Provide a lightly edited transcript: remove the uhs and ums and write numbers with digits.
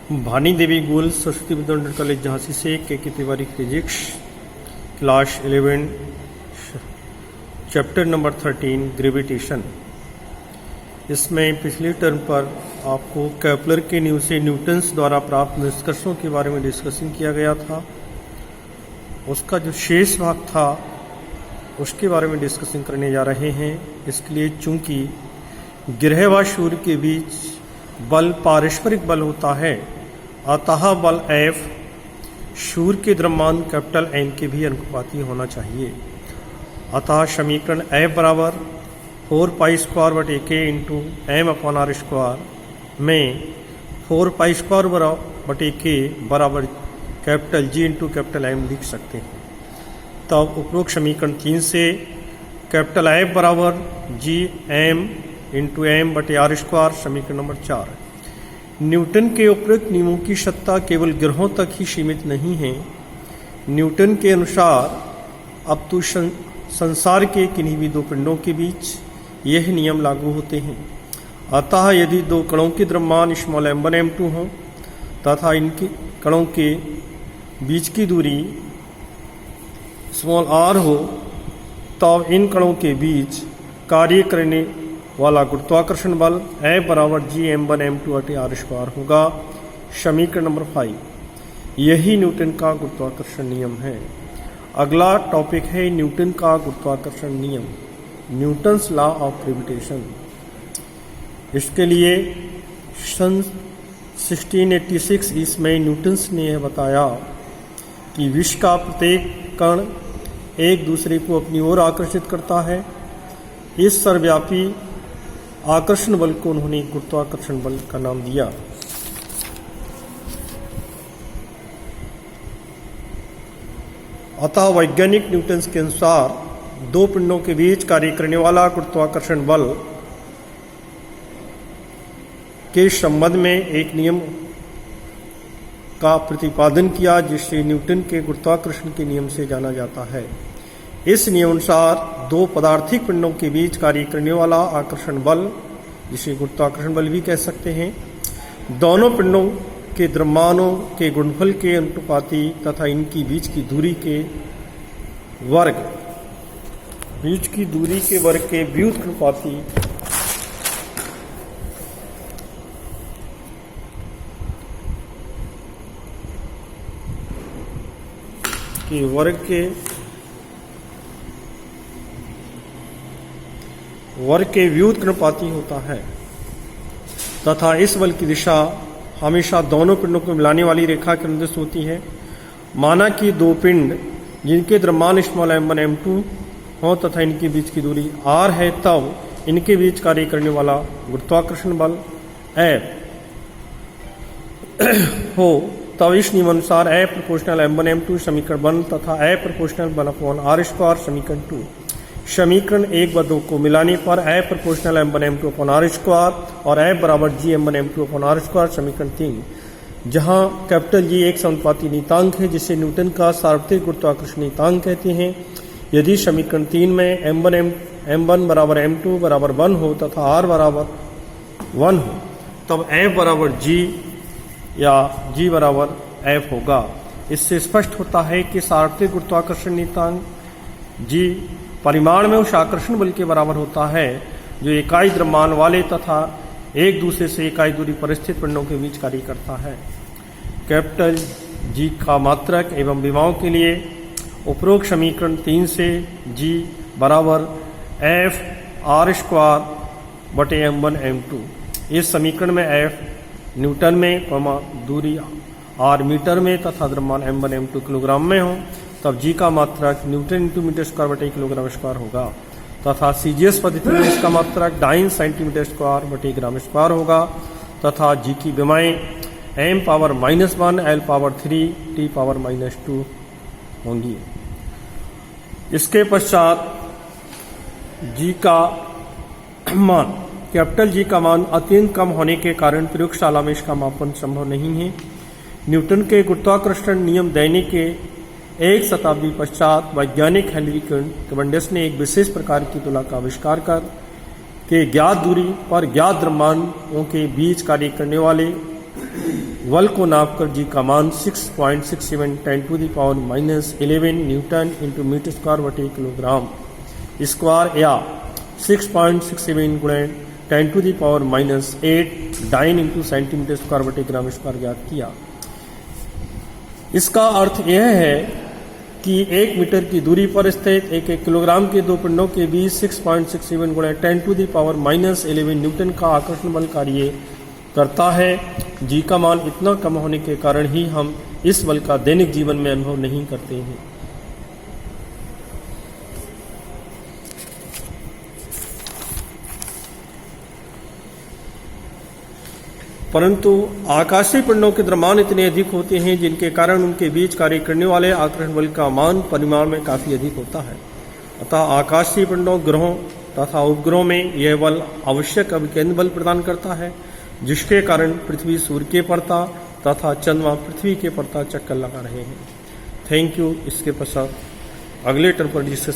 भानी देवी गोल Saraswati Vidyanagar college Jhansi से के Tiwari physics class 11 chapter number 13 gravitation. इसमें पिछले टर्म पर आपको केपलर के नियम से न्यूटन्स द्वारा प्राप्त निष्कर्षों के बारे में डिस्कशन किया गया था। उसका जो शेष भाग था उसके बारे में डिस्कशन करने जा रहे हैं। इसके लिए चूंकि ग्रह व सूर्य के बीच बल पारस्परिक बल होता है, अतः बल F सूर्य के द्रव्यमान कैपिटल M के भी अनुपाती होना चाहिए। अतः समीकरण F बराबर 4π² इंटू m/r² में 4π² बराबर capital G into capital M लिख सकते हैं। तब उपरोक्त समीकरण 3 से कैपिटल F बराबर G M इंटू m/r² समीकरण नंबर 4। न्यूटन के उपरोक्त नियमों की सत्ता केवल ग्रहों तक ही सीमित नहीं है। न्यूटन के अनुसार अब तो संसार के किन्हीं भी दो पिंडों के बीच यह नियम लागू होते हैं। अतः यदि दो कणों के द्रव्यमान m1 m2 हों तथा इनके कणों के बीच की दूरी r हो, तब इन कणों के बीच कार्य करने वाला गुरुत्वाकर्षण बल F बराबर G m1 m2 r² होगा। समीकरण नंबर 5। यही न्यूटन का गुरुत्वाकर्षण नियम है। अगला टॉपिक है न्यूटन का गुरुत्वाकर्षण नियम, न्यूटन्स लॉ ऑफ ग्रेविटेशन। इसके लिए सन 1686 इसमें न्यूटन्स ने यह बताया कि विश्व का प्रत्येक कण एक दूसरे को अपनी ओर आकर्षित करता है। इस सर्वव्यापी आकर्षण बल को उन्होंने गुरुत्वाकर्षण बल का नाम दिया। अतः वैज्ञानिक न्यूटन्स के अनुसार दो पिंडों के बीच कार्य करने वाला गुरुत्वाकर्षण बल के संबंध में एक नियम का प्रतिपादन किया, जिसे न्यूटन के गुरुत्वाकर्षण के नियम से जाना जाता है। इस नियमानुसार दो पदार्थिक पिंडों के बीच कार्य करने वाला आकर्षण बल, जिसे गुरुत्वाकर्षण बल भी कह सकते हैं, दोनों पिंडों के द्रव्यमानों के गुणनफल के अनुपाती तथा इनकी बीच की दूरी के वर्ग के व्युत्क्रमानुपाती वर्ग के व्युत्क्रमानुपाती होता है तथा इस बल की दिशा हमेशा दोनों पिंडों को मिलाने वाली रेखा के अनुदिश होती है। माना कि दो पिंड जिनके द्रव्यमान m1 m2 हो तथा इनके बीच की दूरी r है, तब इनके बीच कार्य करने वाला गुरुत्वाकर्षण बल F हो, तब इस नियमानुसार F प्रोपोर्शनल m1 m2 समीकरण 1 तथा F प्रोपोर्शनल 1/r² समीकरण 2। समीकरण 1 व 2 को मिलाने पर F proportional m1 m2 r² और F बराबर G m1 m2 r² समीकरण 3, जहां कैपिटल G एक समानुपाती नियतांक है जिसे न्यूटन का सार्वत्रिक गुरुत्वाकर्षण नियतांक कहते हैं। यदि समीकरण 3 में m1 बराबर m2 बराबर 1 हो तथा r बराबर 1 हो, तब F बराबर G या G बराबर F होगा। इससे स्पष्ट होता है कि सार्वत्रिक गुरुत्वाकर्षण नियतांक G परिमाण में उस आकर्षण बल के बराबर होता है जो इकाई द्रव्यमान वाले तथा एक दूसरे से इकाई दूरी पर स्थित पिंडों के बीच कार्य करता है। कैपिटल G का मात्रक एवं विमाओं के लिए उपरोक्त समीकरण 3 से G बराबर F r² m1 m2। इस समीकरण में F न्यूटन में, दूरी r मीटर में तथा द्रव्यमान m1 m2 किलोग्राम में हो, तब G का मात्रक न्यूटन इंटू मीटर² किलोग्राम² होगा तथा CGS पद्धति में इसका मात्रक 2.5 सेंटीमीटर² ग्राम² होगा तथा G की विमाएं m⁻⁻1 l⁻3 t⁻⁻2 होंगी। इसके पश्चात G का मान, कैपिटल G का मान अत्यंत कम होने के कारण प्रयोगशाला में इसका मापन संभव नहीं है। न्यूटन के गुरुत्वाकर्षण नियम देने के एक शताब्दी पश्चात वैज्ञानिक हेनरी कैवेंडिश ने एक विशेष प्रकार की तुला का आविष्कार कर के ज्ञात दूरी पर ज्ञात द्रव्यमानों के बीच कार्य करने वाले बल को नापकर जी का मान 6.67 10⁻⁻11 न्यूटन इंटू मीटर स्क्वायर बटे किलोग्राम स्क्वायर या 6.67 गुणे 10⁻⁻8 डाइन इंटू सेंटीमीटर स्क्वायर बटे ग्राम स्क्वायर ज्ञात किया। इसका अर्थ यह है कि 1 मीटर की दूरी पर स्थित 1 किलोग्राम के दो पिंडों के बीच 6.67 गुणे 10⁻11 न्यूटन का आकर्षण बल कार्य करता है। जी का मान इतना कम होने के कारण ही हम इस बल का दैनिक जीवन में अनुभव नहीं करते हैं। परंतु आकाशीय पिंडों के द्रव्यमान इतने अधिक होते हैं जिनके कारण उनके बीच कार्य करने वाले आकर्षण बल का मान परिमाण में काफी अधिक होता है। अतः आकाशीय पिंडों, ग्रहों तथा उपग्रहों में यह बल आवश्यक अभिकेंद्र बल प्रदान करता है, जिसके कारण पृथ्वी सूर्य के परता तथा चंद्रमा पृथ्वी के परता चक्कर लगा रहे हैं। Thank you. इसके पश्चात अगले टर्म पर डिस्कस